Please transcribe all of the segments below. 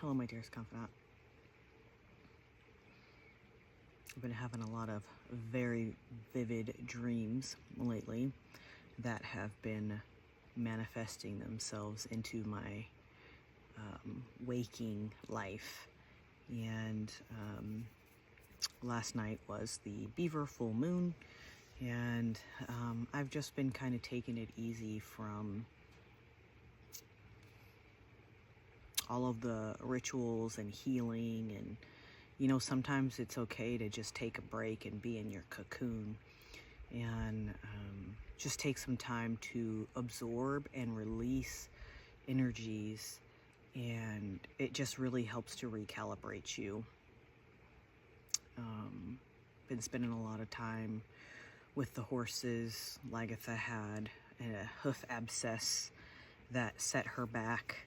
Hello, my dearest confidant. I've been having a lot of very vivid dreams lately that have been manifesting themselves into my waking life. And last night was the Beaver full moon, and I've just been kind of taking it easy from all of the rituals and healing, and sometimes it's okay to just take a break and be in your cocoon and just take some time to absorb and release energies, and it just really helps to recalibrate you. Been spending a lot of time with the horses. Lagatha had a hoof abscess that set her back,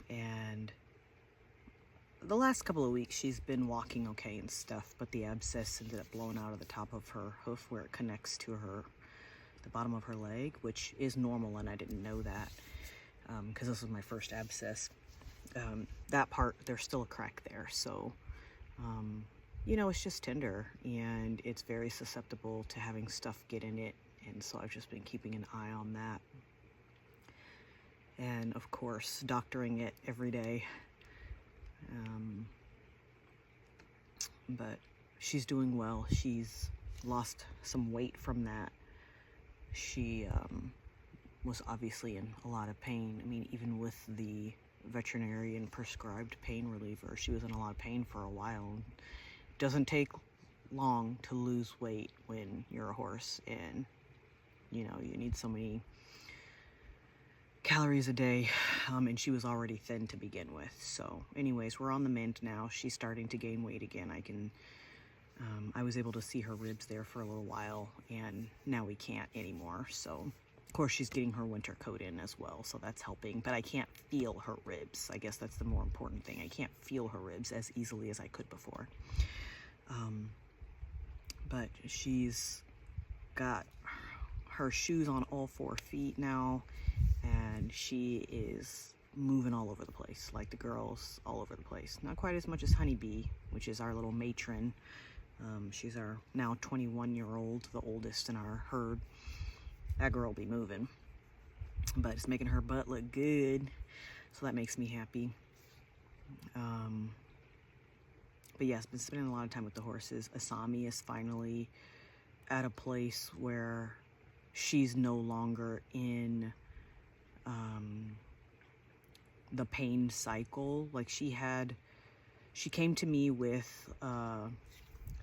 and the last couple of weeks she's been walking okay and stuff, but the abscess ended up blowing out of the top of her hoof where it connects to the bottom of her leg, which is normal, and I didn't know that because this was my first abscess. That part, there's still a crack there, so it's just tender and it's very susceptible to having stuff get in it, and so I've just been keeping an eye on that, and of course doctoring it every day. But she's doing well. She's lost some weight from that. She was obviously in a lot of pain. I mean, even with the veterinarian prescribed pain reliever, she was in a lot of pain for a while. It doesn't take long to lose weight when you're a horse, and you need so many calories a day, and she was already thin to begin with. So anyways, we're on the mend now. She's starting to gain weight again. I was able to see her ribs there for a little while, and now we can't anymore. So of course she's getting her winter coat in as well, so that's helping, but I can't feel her ribs. I guess that's the more important thing. I can't feel her ribs as easily as I could before. But she's got her shoes on all 4 feet now, and she is moving all over the place, like the girls all over the place. Not quite as much as Honeybee, which is our little matron. She's our now 21-year-old, the oldest in our herd. That girl be moving, but it's making her butt look good, so that makes me happy. But yes, been spending a lot of time with the horses. Asami is finally at a place where she's no longer in the pain cycle. Like she came to me with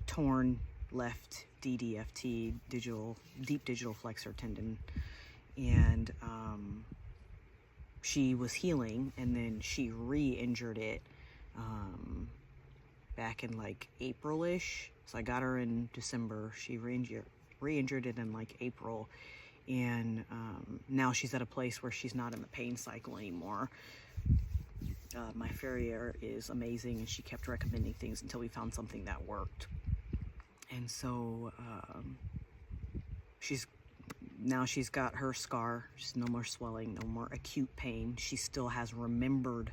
torn left DDFT, deep digital flexor tendon, and she was healing, and then she re-injured it back in like April-ish. So I got her in December. She re-injured it in like April, and now she's at a place where she's not in the pain cycle anymore. My farrier is amazing, and she kept recommending things until we found something that worked. And so she's got her scar. Just no more swelling, no more acute pain. She still has remembered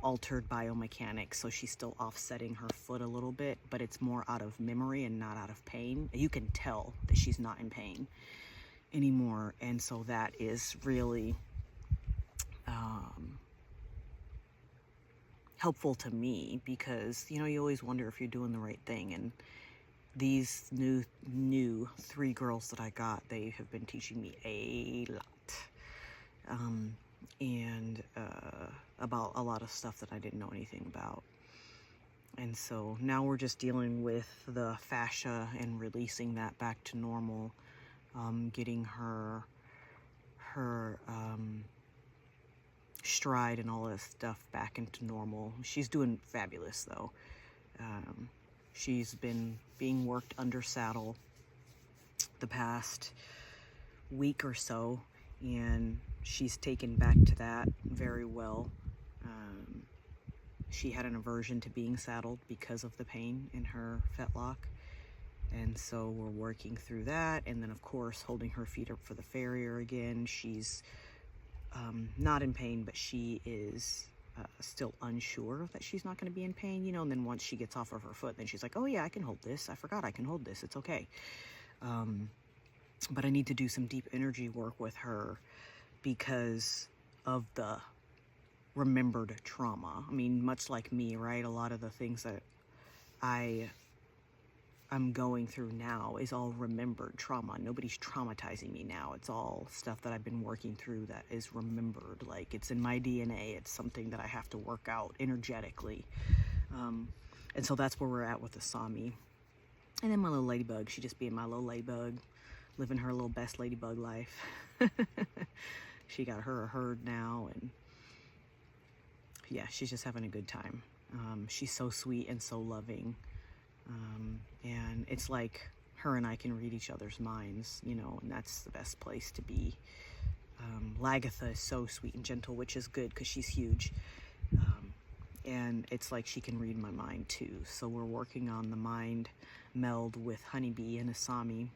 altered biomechanics, so she's still offsetting her foot a little bit, but it's more out of memory and not out of pain. You can tell that she's not in pain anymore, and so that is really helpful to me, because you always wonder if you're doing the right thing. And these new 3 girls that I got, they have been teaching me a lot, and about a lot of stuff that I didn't know anything about. And so now we're just dealing with the fascia and releasing that back to normal, getting her stride and all this stuff back into normal. She's doing fabulous though. She's been being worked under saddle the past week or so, and she's taken back to that very well. She had an aversion to being saddled because of the pain in her fetlock, and so we're working through that. And then of course holding her feet up for the farrier again. She's not in pain, but she is still unsure that she's not going to be in pain, you know, and then once she gets off of her foot, then she's like, oh yeah, I can hold this. I forgot I can hold this. It's okay. But I need to do some deep energy work with her because of the remembered trauma. I mean, much like me, right? A lot of the things that I'm going through now is all remembered trauma. Nobody's traumatizing me now. It's all stuff that I've been working through that is remembered. Like, it's in my DNA. It's something that I have to work out energetically. And so that's where we're at with the Sami. And then my little ladybug, she just being my little ladybug, living her little best ladybug life. She got her a herd now, and yeah, she's just having a good time. She's so sweet and so loving. And it's like her and I can read each other's minds, you know, and that's the best place to be. Lagatha is so sweet and gentle, which is good because she's huge. And it's like she can read my mind too. So we're working on the mind meld with Honeybee and Asami.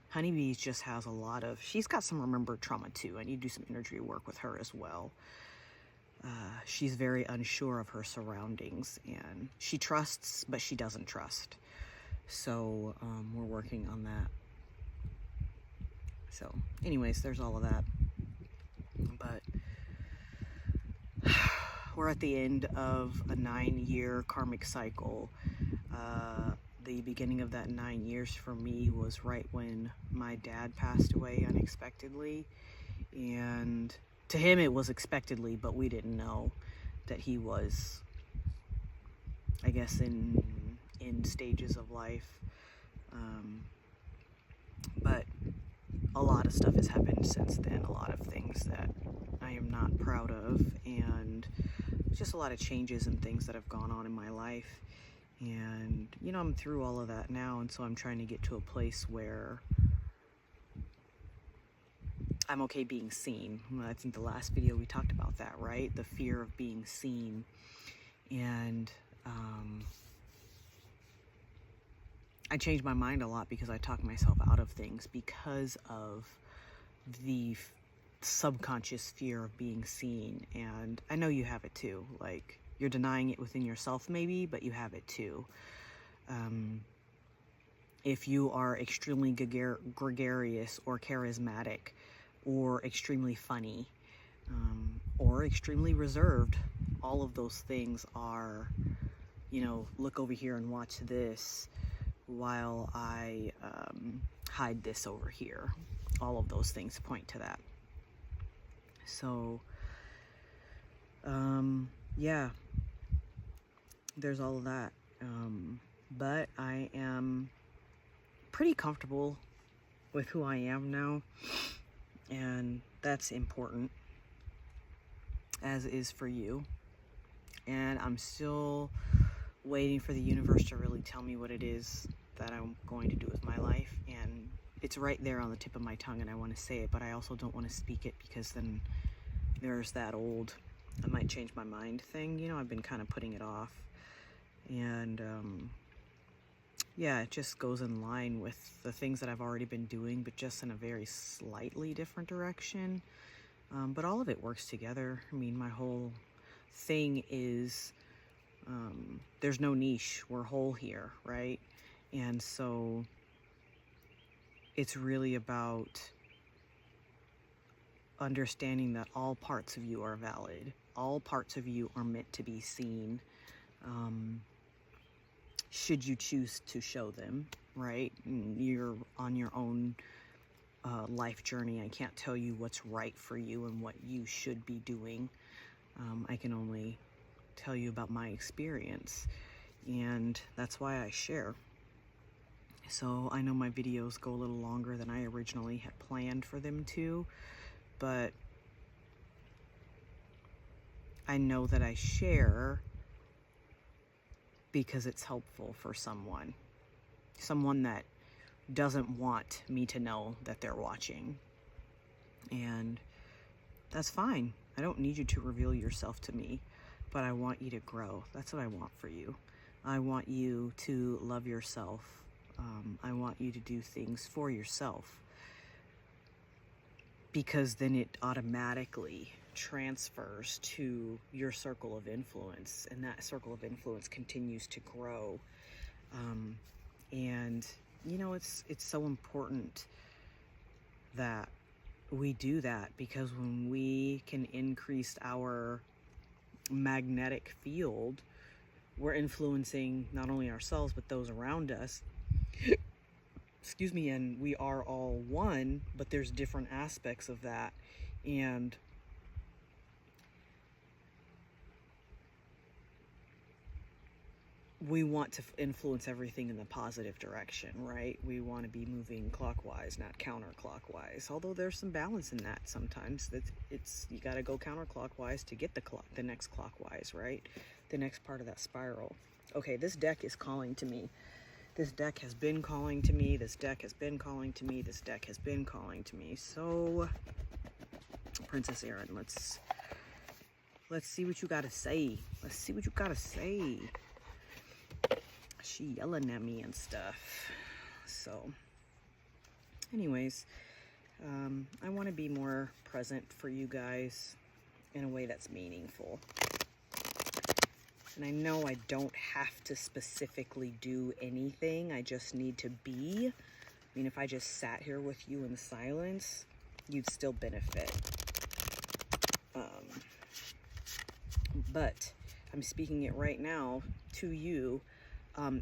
Honeybee just has a lot of, she's got some remembered trauma too. I need to do some energy work with her as well. She's very unsure of her surroundings, and she trusts, but she doesn't trust. So we're working on that. So anyways, there's all of that. But we're at the end of a 9-year karmic cycle. The beginning of that 9 years for me was right when my dad passed away unexpectedly. And to him it was expectedly, but we didn't know that he was, I guess, in stages of life. But a lot of stuff has happened since then, a lot of things that I am not proud of, and just a lot of changes and things that have gone on in my life. And, you know, I'm through all of that now, and so I'm trying to get to a place where I'm okay being seen. I think the last video we talked about that, right? The fear of being seen. And I changed my mind a lot because I talk myself out of things because of the subconscious fear of being seen. And I know you have it too. Like, you're denying it within yourself maybe, but you have it too. If you are extremely gregarious or charismatic, or extremely funny, or extremely reserved, all of those things are, you know, look over here and watch this while I hide this over here. All of those things point to that. So yeah, there's all of that. But I am pretty comfortable with who I am now, and that's important, as is for you. And I'm still waiting for the universe to really tell me what it is that I'm going to do with my life. And it's right there on the tip of my tongue, and I want to say it, but I also don't want to speak it because then there's that old I might change my mind thing. You know, I've been kind of putting it off. And yeah, it just goes in line with the things that I've already been doing, but just in a very slightly different direction. But all of it works together. I mean, my whole thing is there's no niche. We're whole here, right? And so it's really about understanding that all parts of you are valid. All parts of you are meant to be seen. Should you choose to show them, right? You're on your own life journey. I can't tell you what's right for you and what you should be doing. I can only tell you about my experience, and that's why I share. So I know my videos go a little longer than I originally had planned for them to, but I know that I share because it's helpful for someone that doesn't want me to know that they're watching. And that's fine. I don't need you to reveal yourself to me, but I want you to grow. That's what I want for you. I want you to love yourself. I want you to do things for yourself. because then it automatically transfers to your circle of influence, and that circle of influence continues to grow. And you know, it's so important that we do that, because when we can increase our magnetic field, we're influencing not only ourselves but those around us. Excuse me. And we are all one, but there's different aspects of that. And we want to influence everything in the positive direction, right? We want to be moving clockwise, not counterclockwise. Although there's some balance in that sometimes. It's you got to go counterclockwise to get the next clockwise, right? The next part of that spiral. Okay, this deck is calling to me. This deck has been calling to me. This deck has been calling to me. This deck has been calling to me. So, Princess Erin, let's see what you got to say. Let's see what you got to say. She yelling at me and stuff. So, anyways, I want to be more present for you guys in a way that's meaningful. And I know I don't have to specifically do anything. I just need to be. I mean, if I just sat here with you in silence, you'd still benefit. But I'm speaking it right now to you.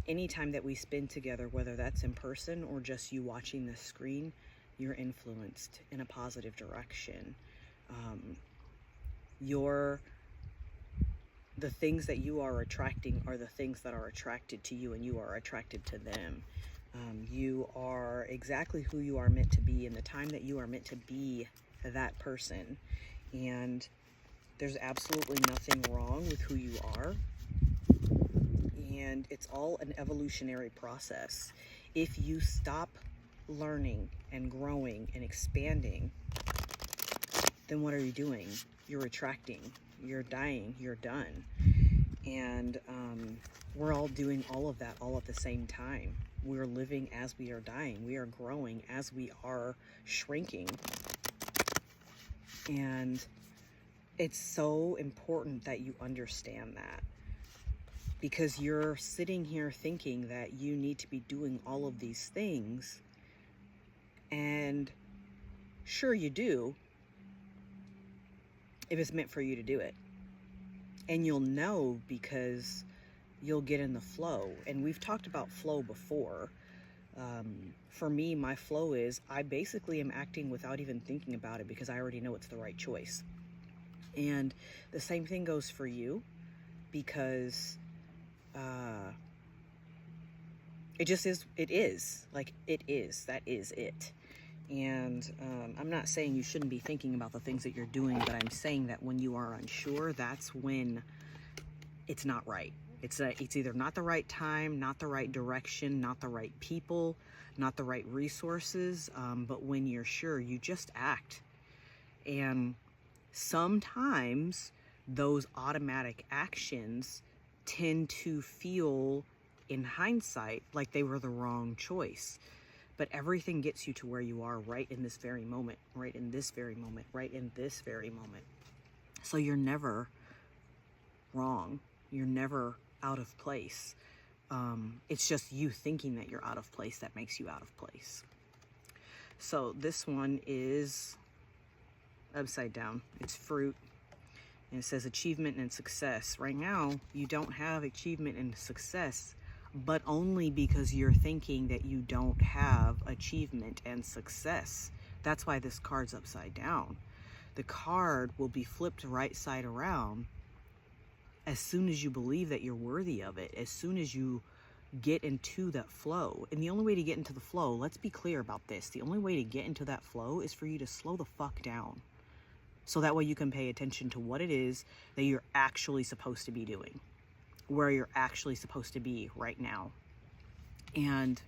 Anytime that we spend together, whether that's in person or just you watching the screen, you're influenced in a positive direction. The things that you are attracting are the things that are attracted to you, and you are attracted to them. You are exactly who you are meant to be in the time that you are meant to be that person. And there's absolutely nothing wrong with who you are. And it's all an evolutionary process. If you stop learning and growing and expanding, then what are you doing? You're retracting, you're dying, you're done. And we're all doing all of that all at the same time. We're living as we are dying. We are growing as we are shrinking. And it's so important that you understand that, because you're sitting here thinking that you need to be doing all of these things. And sure you do, if it's meant for you to do it. And you'll know because you'll get in the flow. And we've talked about flow before. For me, my flow is I basically am acting without even thinking about it, because I already know it's the right choice. And the same thing goes for you, because it just is. It is. Like, it is. That is it. And I'm not saying you shouldn't be thinking about the things that you're doing, but I'm saying that when you are unsure, that's when it's not right. It's either not the right time, not the right direction, not the right people, not the right resources. But when you're sure, you just act. And sometimes those automatic actions tend to feel, in hindsight, like they were the wrong choice. But everything gets you to where you are right in this very moment, right in this very moment, right in this very moment. So you're never wrong. You're never out of place. It's just you thinking that you're out of place that makes you out of place. So this one is upside down. It's fruit. And it says achievement and success. Right now, you don't have achievement and success, but only because you're thinking that you don't have achievement and success. That's why this card's upside down. The card will be flipped right side around as soon as you believe that you're worthy of it, as soon as you get into that flow. And the only way to get into the flow, let's be clear about this, the only way to get into that flow is for you to slow the fuck down. So that way you can pay attention to what it is that you're actually supposed to be doing, where you're actually supposed to be right now. And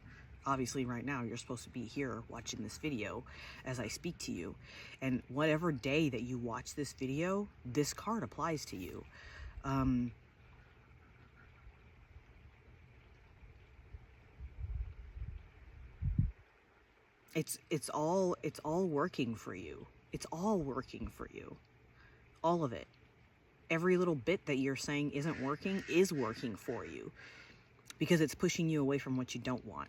obviously right now you're supposed to be here watching this video as I speak to you. And whatever day that you watch this video, this card applies to you. It's all working for you. It's all working for you. All of it. Every little bit that you're saying isn't working is working for you, because it's pushing you away from what you don't want.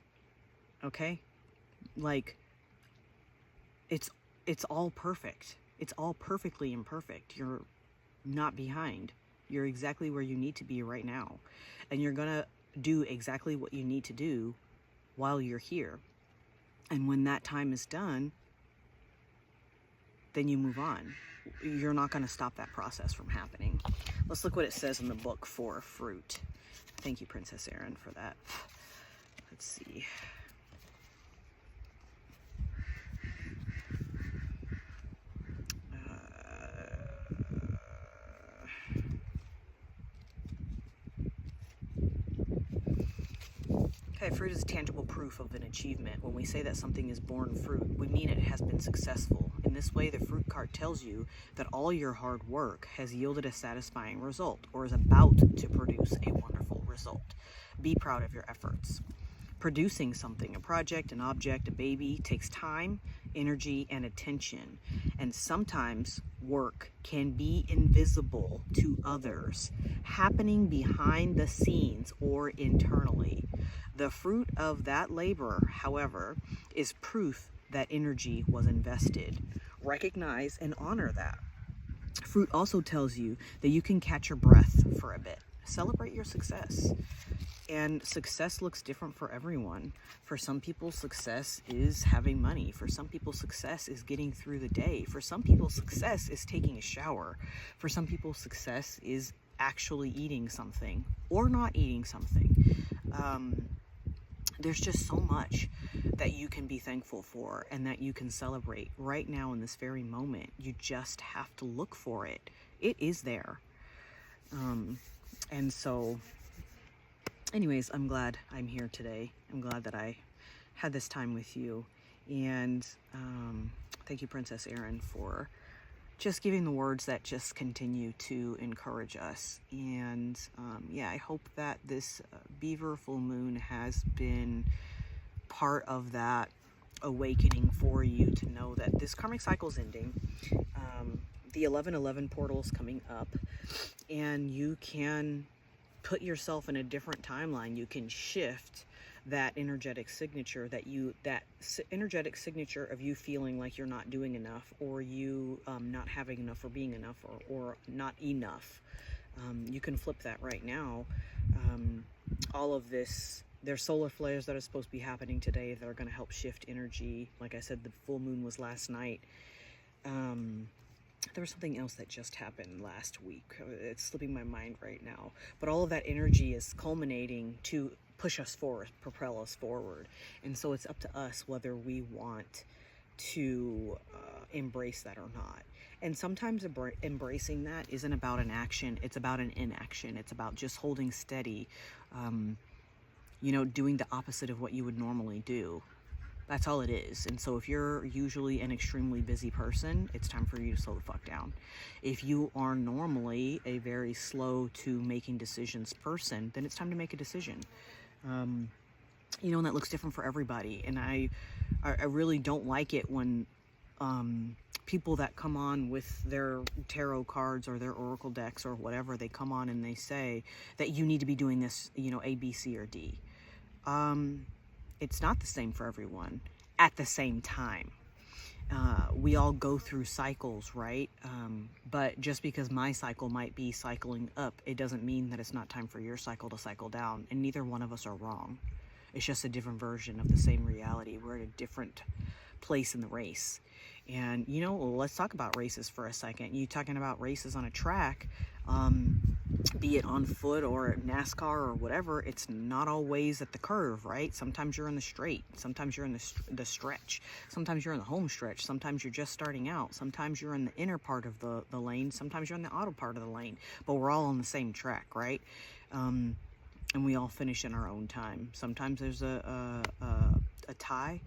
Okay? Like, it's all perfect. It's all perfectly imperfect. You're not behind. You're exactly where you need to be right now. And you're gonna do exactly what you need to do while you're here. And when that time is done, then you move on. You're not gonna stop that process from happening. Let's look what it says in the book for fruit. Thank you, Princess Erin, for that. Let's see. Okay, fruit is tangible proof of an achievement. When we say that something is born fruit, we mean it has been successful. In this way, the fruit card tells you that all your hard work has yielded a satisfying result, or is about to produce a wonderful result. Be proud of your efforts. Producing something, a project, an object, a baby, takes time, energy, and attention. And sometimes work can be invisible to others, happening behind the scenes or internally. The fruit of that labor, however, is proof that energy was invested. Recognize and honor that. Fruit also tells you that you can catch your breath for a bit. Celebrate your success. And success looks different for everyone. For some people, success is having money. For some people, success is getting through the day. For some people, success is taking a shower. For some people, success is actually eating something or not eating something. There's just so much that you can be thankful for and that you can celebrate right now in this very moment. You just have to look for it. It is there. And so, anyways, I'm glad I'm here today. I'm glad that I had this time with you. And thank you, Princess Erin, for just giving the words that just continue to encourage us. And yeah, I hope that this Beaver full moon has been part of that awakening for you to know that this karmic cycle is ending. The 1111 portal is coming up, and you can put yourself in a different timeline. You can shift that energetic signature energetic signature of you feeling like you're not doing enough, or you not having enough, or being enough, or not enough. You can flip that right now. All of this, there's solar flares that are supposed to be happening today that are going to help shift energy. Like I said, the full moon was last night. There was something else that just happened last week. It's slipping my mind right now. But all of that energy is culminating to push us forward, propel us forward. And so it's up to us whether we want to embrace that or not. And sometimes embracing that isn't about an action. It's about an inaction. It's about just holding steady, doing the opposite of what you would normally do. That's all it is. And so if you're usually an extremely busy person, it's time for you to slow the fuck down. If you are normally a very slow to making decisions person, then it's time to make a decision. And that looks different for everybody. And I really don't like it when people that come on with their tarot cards or their oracle decks or whatever, they come on and they say that you need to be doing this, A, B, C, or D. It's not the same for everyone at the same time. We all go through cycles, right? But just because my cycle might be cycling up, it doesn't mean that it's not time for your cycle to cycle down. And neither one of us are wrong. It's just a different version of the same reality. We're at a different place in the race. And, let's talk about races for a second. You talking about races on a track, be it on foot or NASCAR or whatever, it's not always at the curve, right? Sometimes you're in the straight. Sometimes you're in the stretch. Sometimes you're in the home stretch. Sometimes you're just starting out. Sometimes you're in the inner part of the lane. Sometimes you're in the auto part of the lane. But we're all on the same track, right? And we all finish in our own time. Sometimes there's a tie.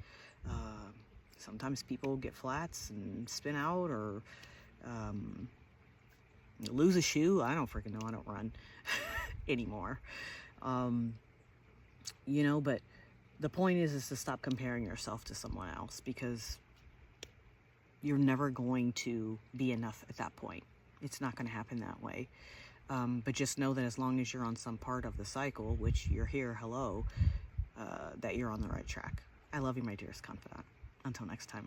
Sometimes people get flats and spin out, or lose a shoe. I don't freaking know. I don't run anymore. But the point is to stop comparing yourself to someone else, because you're never going to be enough at that point. It's not going to happen that way. But just know that as long as you're on some part of the cycle, which you're here, hello, that you're on the right track. I love you, my dearest confidant. Until next time.